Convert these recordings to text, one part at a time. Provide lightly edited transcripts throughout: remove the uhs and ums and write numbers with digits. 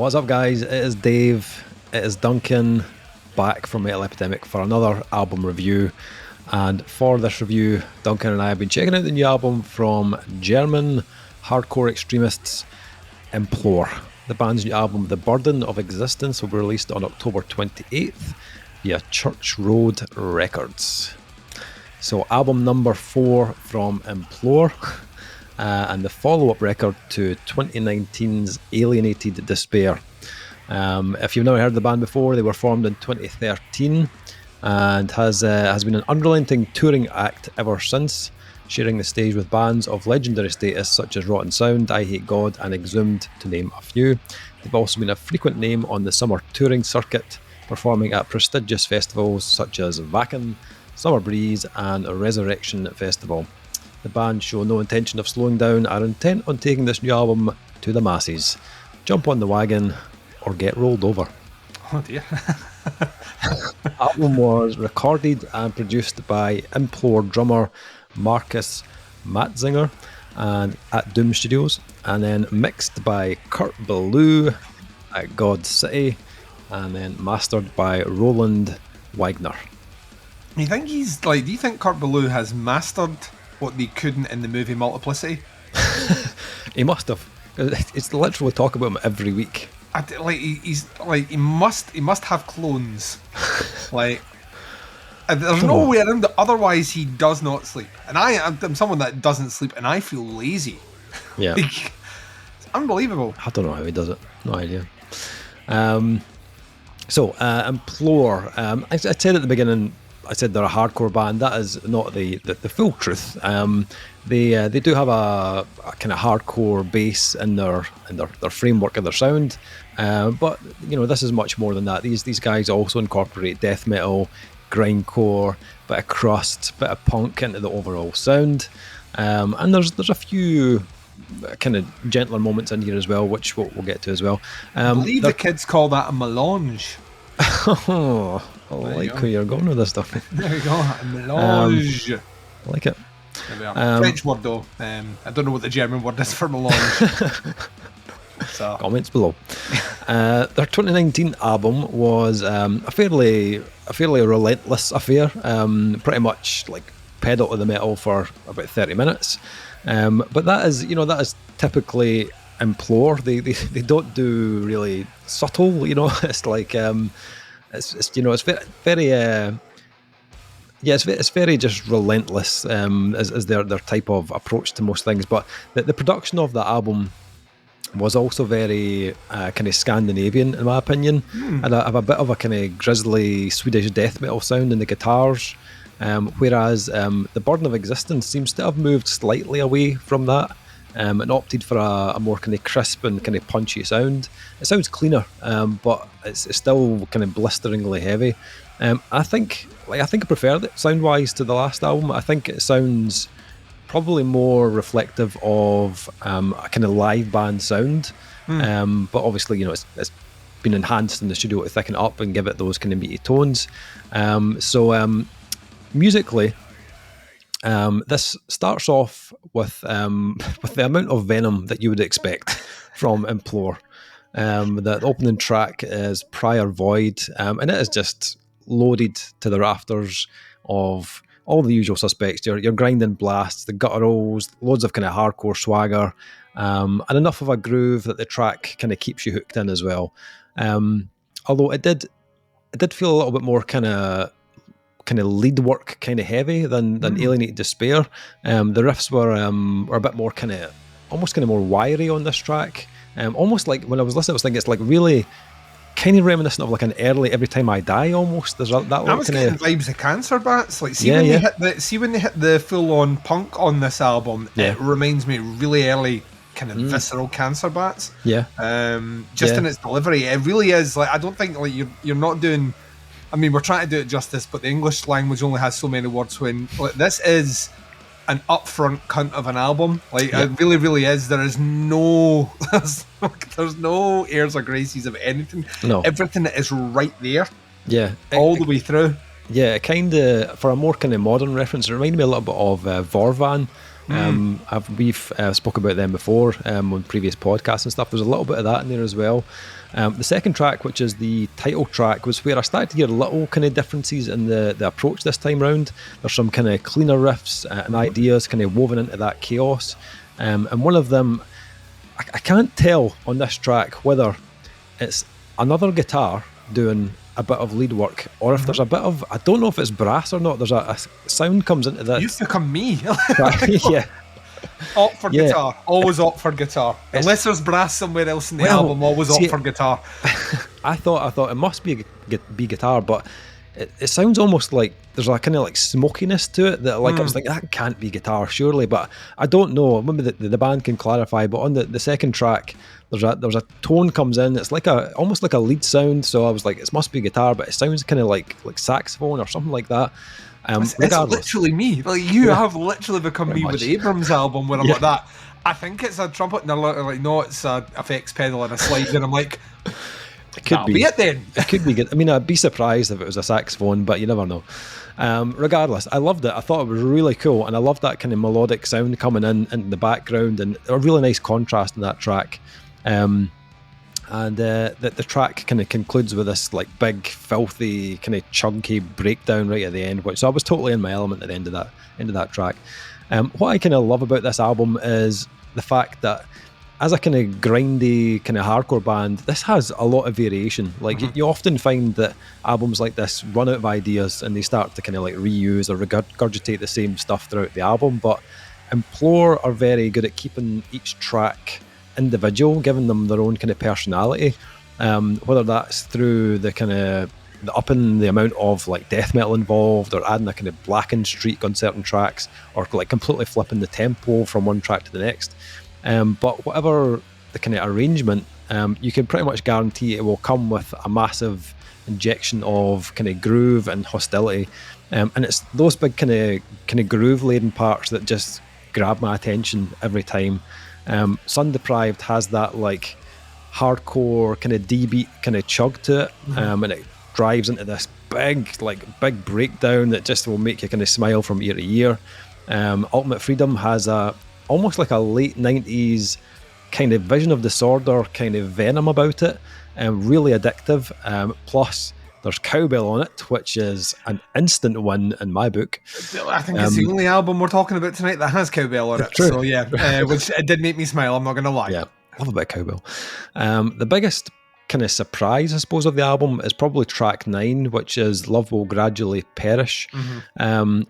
What's up, guys? It is Dave. It is Duncan back from Metal Epidemic for another album review. And for this review, Duncan and I have been checking out the new album from German hardcore extremists Implore. The band's new album, The Burden of Existence, will be released on October 28th via Church Road Records. So, album number 4 from Implore. And the follow-up record to 2019's Alienated Despair. If you've never heard the band before, they were formed in 2013 and has been an unrelenting touring act ever since, sharing the stage with bands of legendary status such as Rotten Sound, I Hate God and Exhumed, to name a few. They've also been a frequent name on the summer touring circuit, performing at prestigious festivals such as Wacken, Summer Breeze and Resurrection Festival. The band show no intention of slowing down, are intent on taking this new album to the masses. Jump on the wagon or get rolled over. Oh dear. The album was recorded and produced by Implore drummer Marcus Matzinger and at Doom Studios, and then mixed by Kurt Ballou at God City, and then mastered by Roland Wagner. Do you think Kurt Ballou has mastered what they couldn't in the movie Multiplicity? He must have. It's literally talk about him every week. He must have clones. There's no way around it. Otherwise, he does not sleep. And I'm someone that doesn't sleep, and I feel lazy. Yeah, it's unbelievable. I don't know how he does it. No idea. Implore. I said at the beginning, I said they're a hardcore band. That is not the full truth. They do have a kind of hardcore base in their framework of their sound, but this is much more than that. These guys also incorporate death metal, grindcore, bit of crust, bit of punk into the overall sound, and there's a few kind of gentler moments in here as well, which we'll get to as well. I believe the kids call that a melange. Oh, I like where you're going with this stuff. There you go, a melange. I like it. There we are. French word though. I don't know what the German word is for melange. So. Comments below. Their 2019 album was a fairly relentless affair. Pretty much like pedal to the metal for about 30 minutes. But that is typically Implore. They don't do really subtle. It's like it's very just relentless as their type of approach to most things. But the production of the album was also very kind of Scandinavian, in my opinion, and I have a bit of a kind of grisly Swedish death metal sound in the guitars, whereas The Burden of Existence seems to have moved slightly away from that and opted for a more kind of crisp and kind of punchy sound. It sounds cleaner, but it's still kind of blisteringly heavy. I think I prefer it sound-wise to the last album. I think it sounds probably more reflective of a kind of live band sound, but obviously it's been enhanced in the studio to thicken it up and give it those kind of meaty tones. Musically, this starts off with the amount of venom that you would expect from Implore. The opening track is Prior Void, and it is just loaded to the rafters of all the usual suspects. Your grinding blasts, the gutturals, loads of kind of hardcore swagger, and enough of a groove that the track kind of keeps you hooked in as well. Although it did feel a little bit more kind of lead work kind of heavy than Alienated Despair. The riffs were a bit more almost more wiry on this track. Almost like when I was listening, I was thinking it's like really kind of reminiscent of like an early Every Time I Die almost. There's that I was getting vibes of Cancer Bats. When they hit the full on punk on this album, it reminds me really early kind of visceral Cancer Bats. Yeah. In its delivery, it really is like I don't think like you're not doing. I mean, we're trying to do it justice, but the English language only has so many words. When this is an upfront cunt of an album, it really, really is. There is no, there's no airs or graces of anything. No, everything is right there. Yeah, all the way through. Yeah, kind of, for a more kind of modern reference, it reminded me a little bit of Vorvan. We've spoke about them before on previous podcasts and stuff. There's a little bit of that in there as well. The second track, which is the title track, was where I started to hear little kind of differences in the approach this time round. There's some kind of cleaner riffs and ideas kind of woven into that chaos. And one of them, I can't tell on this track whether it's another guitar doing a bit of lead work, or if there's a bit of, I don't know if it's brass or not, there's a sound comes into that. It used to come me. Yeah. Opt for guitar. Always opt for guitar. Unless there's brass somewhere else in the album, always opt for guitar. I thought it must be guitar, but it sounds almost like there's a kind of like smokiness to it that I was like, that can't be guitar surely, but I don't know. Maybe the band can clarify. But on the second track, there's a tone comes in. It's like almost like a lead sound. So I was like, it must be guitar, but it sounds kind of like saxophone or something like that. It's literally me. Like you have literally become me with the Abrams album, where I'm like that. I think it's a trumpet, and they're like, no, it's a effects pedal and a slide, and I'm like, it could be it then. It could be good. I mean, I'd be surprised if it was a saxophone, but you never know. Regardless, I loved it. I thought it was really cool, and I loved that kind of melodic sound coming in the background, and a really nice contrast in that track. The track kind of concludes with this like big, filthy, kind of chunky breakdown right at the end, so I was totally in my element at the end of that track. What I kind of love about this album is the fact that, as a kind of grindy, kind of hardcore band, this has a lot of variation. Like you often find that albums like this run out of ideas and they start to kind of like reuse or regurgitate the same stuff throughout the album. But Implore are very good at keeping each track individual, giving them their own kind of personality. Whether that's through the kind of the upping the amount of like death metal involved, or adding a kind of blackened streak on certain tracks, or like completely flipping the tempo from one track to the next. But whatever the kind of arrangement, you can pretty much guarantee it will come with a massive injection of kind of groove and hostility, and it's those big kind of groove laden parts that just grab my attention every time. Sun Deprived has that like hardcore kind of D-beat kind of chug to it, and it drives into this big breakdown that just will make you kind of smile from ear to ear. Ultimate Freedom has almost like a late 90s kind of Vision of Disorder kind of venom about it, really addictive. Plus there's cowbell on it, which is an instant win in my book. I think it's the only album we're talking about tonight that has cowbell on it. True. So yeah, which it did make me smile, I'm not going to lie. Yeah, I love a bit of cowbell. The biggest kind of surprise, I suppose, of the album is probably track 9, which is Love Will Gradually Perish,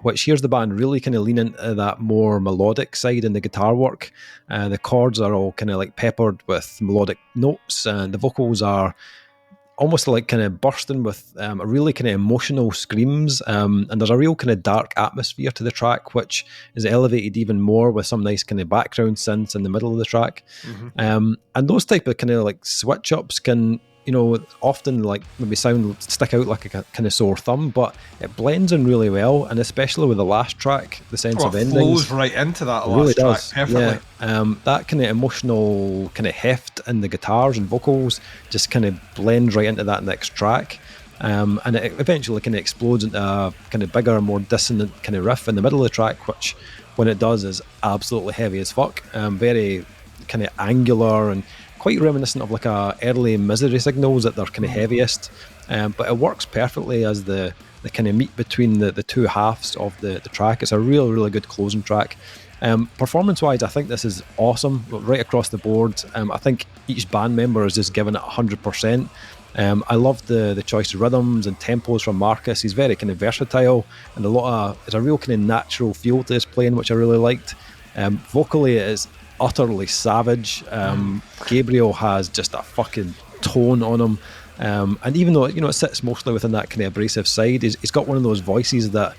which here's the band really kind of lean into that more melodic side in the guitar work. The chords are all kind of like peppered with melodic notes, and the vocals are almost like kind of bursting with a really kind of emotional screams, and there's a real kind of dark atmosphere to the track, which is elevated even more with some nice kind of background synths in the middle of the track. And those type of kind of like switch ups can, you know, often like maybe stick out like a kind of sore thumb, but it blends in really well, and especially with the last track, The Sense of Endings, flows right into that last track perfectly. Yeah. That kind of emotional kind of heft in the guitars and vocals just kind of blends right into that next track, and it eventually kind of explodes into a kind of bigger, more dissonant kind of riff in the middle of the track, which when it does is absolutely heavy as fuck, very kind of angular and quite reminiscent of like a early Misery Signals at their kind of heaviest, but it works perfectly as the kind of meet between the two halves of the track. It's a really good closing track. Performance wise, I think this is awesome right across the board. I think each band member is just giving it 100%. I love the choice of rhythms and tempos from Marcus. He's very kind of versatile, and it's a real kind of natural feel to his playing, which I really liked. Vocally it is utterly savage. Gabriel has just a fucking tone on him, and even though, you know, it sits mostly within that kind of abrasive side, he's got one of those voices that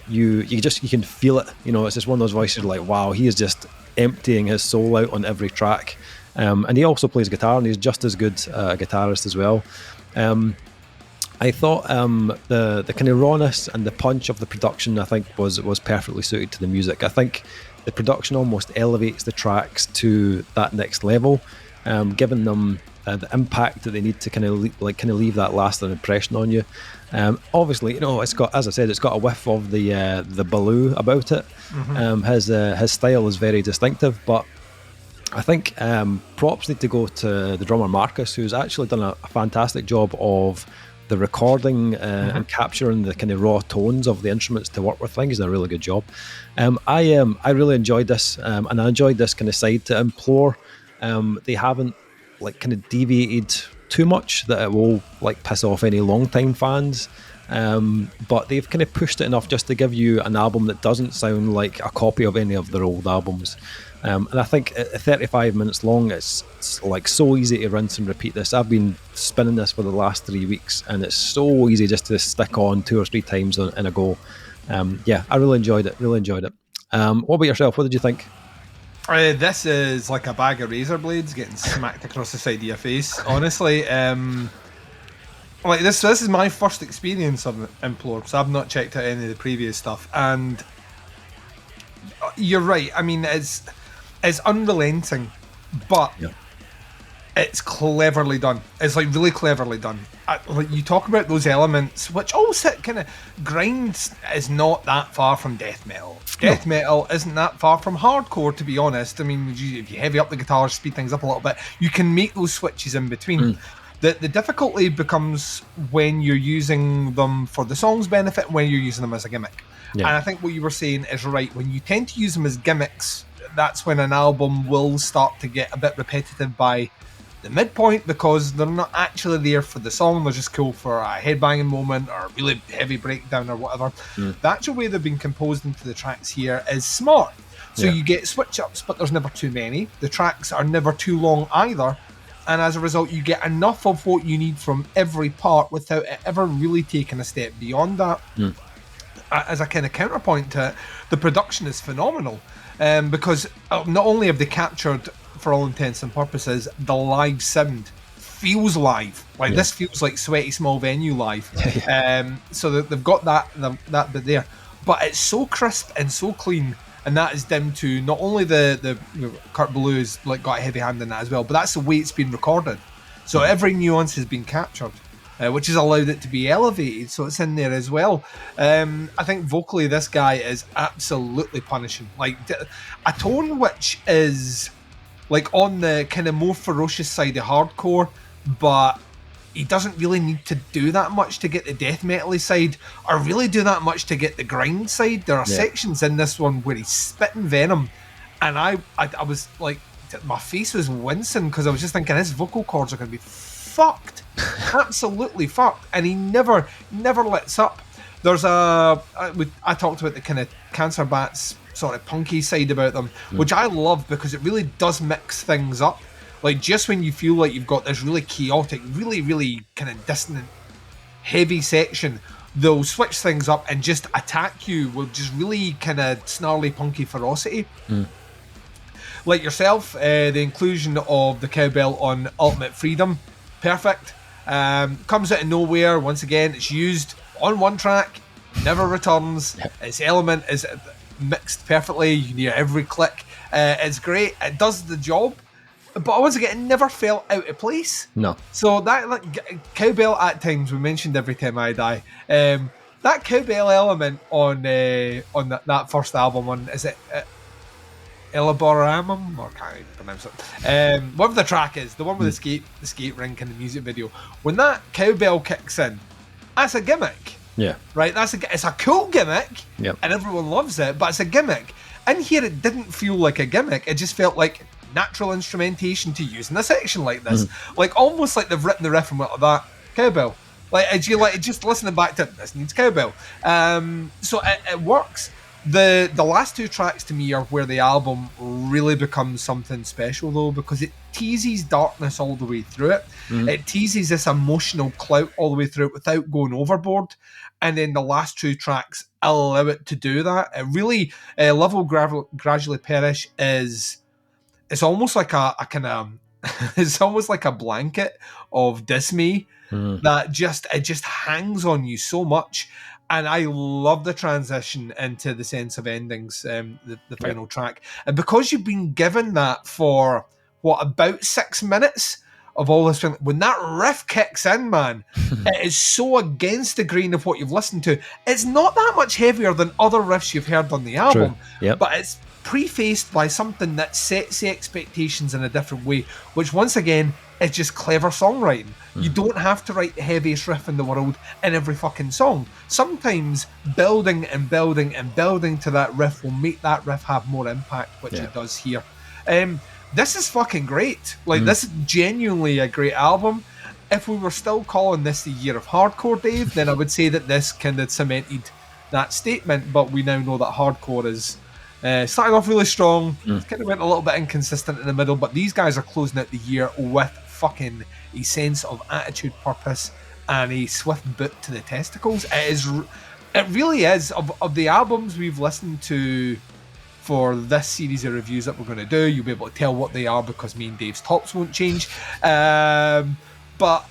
you can feel it. You know, it's just one of those voices like, wow, he is just emptying his soul out on every track. And he also plays guitar, and he's just as good a guitarist as well. I thought the kind of rawness and the punch of the production, I think, was perfectly suited to the music. I think the production almost elevates the tracks to that next level, giving them the impact that they need to kind of leave that lasting impression on you. Obviously, it's got, as I said, it's got a whiff of the Baloo about it. His style is very distinctive, but I think props need to go to the drummer Marcus, who's actually done a fantastic job of the recording and capturing the kind of raw tones of the instruments to work with. I think he's done a really good job. I really enjoyed this, and I enjoyed this kind of side to Implore. They haven't kind of deviated too much that it will piss off any long-time fans. But they've kind of pushed it enough just to give you an album that doesn't sound like a copy of any of their old albums. And I think at 35 minutes long, it's so easy to rinse and repeat this. I've been spinning this for the last 3 weeks, and it's so easy just to stick on 2 or 3 times in a go. I really enjoyed it. What about yourself? What did you think? This is like a bag of razor blades getting smacked across the side of your face. Honestly, this is my first experience of Implore, so I've not checked out any of the previous stuff. And you're right. I mean, it's unrelenting, but it's cleverly done. It's really cleverly done. You talk about those elements, which all sit kind of... Grind is not that far from death metal. Death metal isn't that far from hardcore, to be honest. I mean, if you heavy up the guitars, speed things up a little bit, you can make those switches in between. The difficulty becomes when you're using them for the song's benefit and when you're using them as a gimmick. And I think what you were saying is right. When you tend to use them as gimmicks, that's when an album will start to get a bit repetitive by the midpoint, because they're not actually there for the song. They're just cool for a headbanging moment or a really heavy breakdown or whatever. The actual way they've been composed into the tracks here is smart. So you get switch ups, but there's never too many. The tracks are never too long either. And as a result, you get enough of what you need from every part without it ever really taking a step beyond that. As a kind of counterpoint to it, the production is phenomenal, because not only have they captured, for all intents and purposes, the live sound feels live. This feels like Sweaty Small Venue live. So they've got that bit there, but it's so crisp and so clean. And that is down to not only the Kurt Ballew's got a heavy hand in that as well, but that's the way it's been recorded. So every nuance has been captured, which has allowed it to be elevated. So it's in there as well. I think vocally this guy is absolutely punishing. A tone which is on the kind of more ferocious side of hardcore, but he doesn't really need to do that much to get the death metal-y side, or really do that much to get the grind side. There are sections in this one where he's spitting venom, and I was my face was wincing, because I was just thinking his vocal cords are going to be fucked, absolutely fucked, and he never lets up. There's I talked about the kind of Cancer Bats sort of punky side about them, which I love, because it really does mix things up. Just when you feel like you've got this really chaotic, really, really kind of dissonant, heavy section, they'll switch things up and just attack you with just really kind of snarly, punky ferocity. Like yourself, the inclusion of the cowbell on Ultimate Freedom, perfect. Comes out of nowhere. Once again, it's used on one track, never returns. Its element is mixed perfectly. You can hear every click. It's great. It does the job. But once again, it never felt out of place. No. So that cowbell at times, we mentioned Every Time I Die. That cowbell element on that first album, is it Elaboramum? Or can't even pronounce it. Whatever the track is, the one with the skate rink in the music video. When that cowbell kicks in, that's a gimmick. Yeah. Right. It's a cool gimmick. Yep. And everyone loves it, but it's a gimmick. In here, it didn't feel like a gimmick. It just felt like natural instrumentation to use in a section like this, almost like they've written the riff and went like that cowbell. Just listening back to it, this needs cowbell. So it works. The last 2 tracks to me are where the album really becomes something special, though, because it teases darkness all the way through it. It teases this emotional clout all the way through it without going overboard. And then the last 2 tracks allow it to do that. It really, Love Will Gradually Perish is... It's almost like a kind of... it's almost like a blanket of dismay that just hangs on you so much. And I love the transition into the Sense of Endings, the final track. And because you've been given that for, about 6 minutes, of all this. When that riff kicks in, man, it is so against the grain of what you've listened to. It's not that much heavier than other riffs you've heard on the album, but it's prefaced by something that sets the expectations in a different way, which once again is just clever songwriting. You don't have to write the heaviest riff in the world in every fucking song. Sometimes building and building and building to that riff will make that riff have more impact, which it does here. This is fucking great. Like, this is genuinely a great album. If we were still calling this the year of hardcore, Dave, then I would say that this kind of cemented that statement, but we now know that hardcore is starting off really strong. It kind of went a little bit inconsistent in the middle, but these guys are closing out the year with fucking a sense of attitude, purpose, and a swift boot to the testicles. It really is. Of the albums we've listened to for this series of reviews that we're going to do, you'll be able to tell what they are because me and Dave's tops won't change. But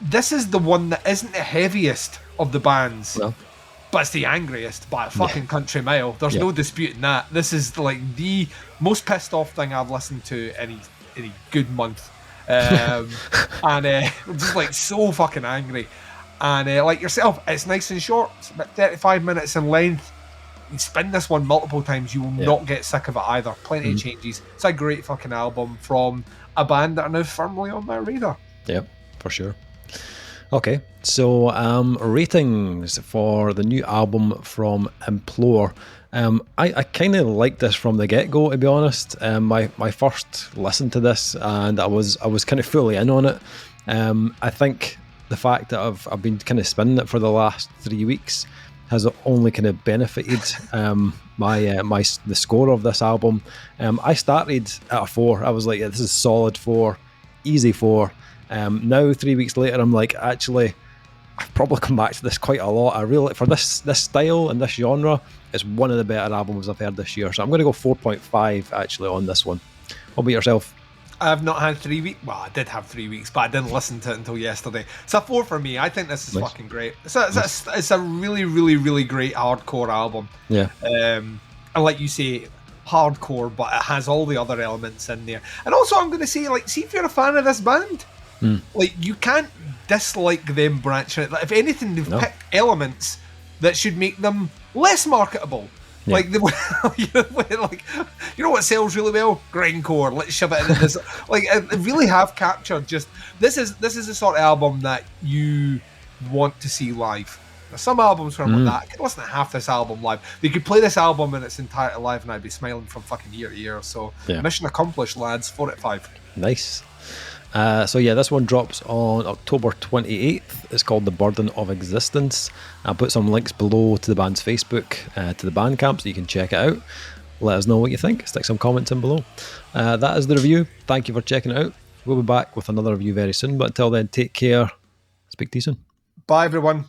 this is the one that isn't the heaviest of the bands. No. But it's the angriest by a fucking country mile. There's no disputing that. This is like the most pissed off thing I've listened to in a good month. And just like so fucking angry. And like yourself, it's nice and short. It's about 35 minutes in length. You spin this one multiple times, you will not get sick of it either. Plenty of changes. It's a great fucking album from a band that are now firmly on my radar. Yep, for sure. Okay, so ratings for the new album from Implore. I kind of liked this from the get-go, to be honest. My first listen to this, and I was kind of fully in on it. I think the fact that I've been kind of spinning it for the last 3 weeks has only kind of benefited the score of this album. I started at a 4. I was like, this is solid 4, easy 4. Now 3 weeks later, I'm like, actually, I've probably come back to this quite a lot. I really, for this style and this genre, it's one of the better albums I've heard this year. So I'm going to go 4.5 actually on this one. What about yourself? I've not had 3 weeks. Well, I did have 3 weeks, but I didn't listen to it until yesterday. It's a 4 for me. I think this is fucking great. It's a really, really, really great hardcore album. Yeah. And like you say, hardcore, but it has all the other elements in there. And also, I'm going to say, like, see if you're a fan of this band, like, you can't dislike them branching it. Like, if anything, they've picked elements that should make them less marketable. Yeah. Like, you know what sells really well? Grindcore. Let's shove it into this. Like, they really have captured just this is the sort of album that you want to see live. There's some albums where I'm like that. I could listen to half this album live. They could play this album in its entirety live, and I'd be smiling from fucking year to year. So, mission accomplished, lads. 4 out of 5. Nice. So yeah, this one drops on October 28th. It's called The Burden of Existence. I'll put some links below to the band's Facebook, to the Bandcamp, so you can check it out. Let us know what you think. Stick some comments in below. That is the review. Thank you for checking it out. We'll be back with another review very soon, but until then, take care. Speak to you soon. Bye, everyone.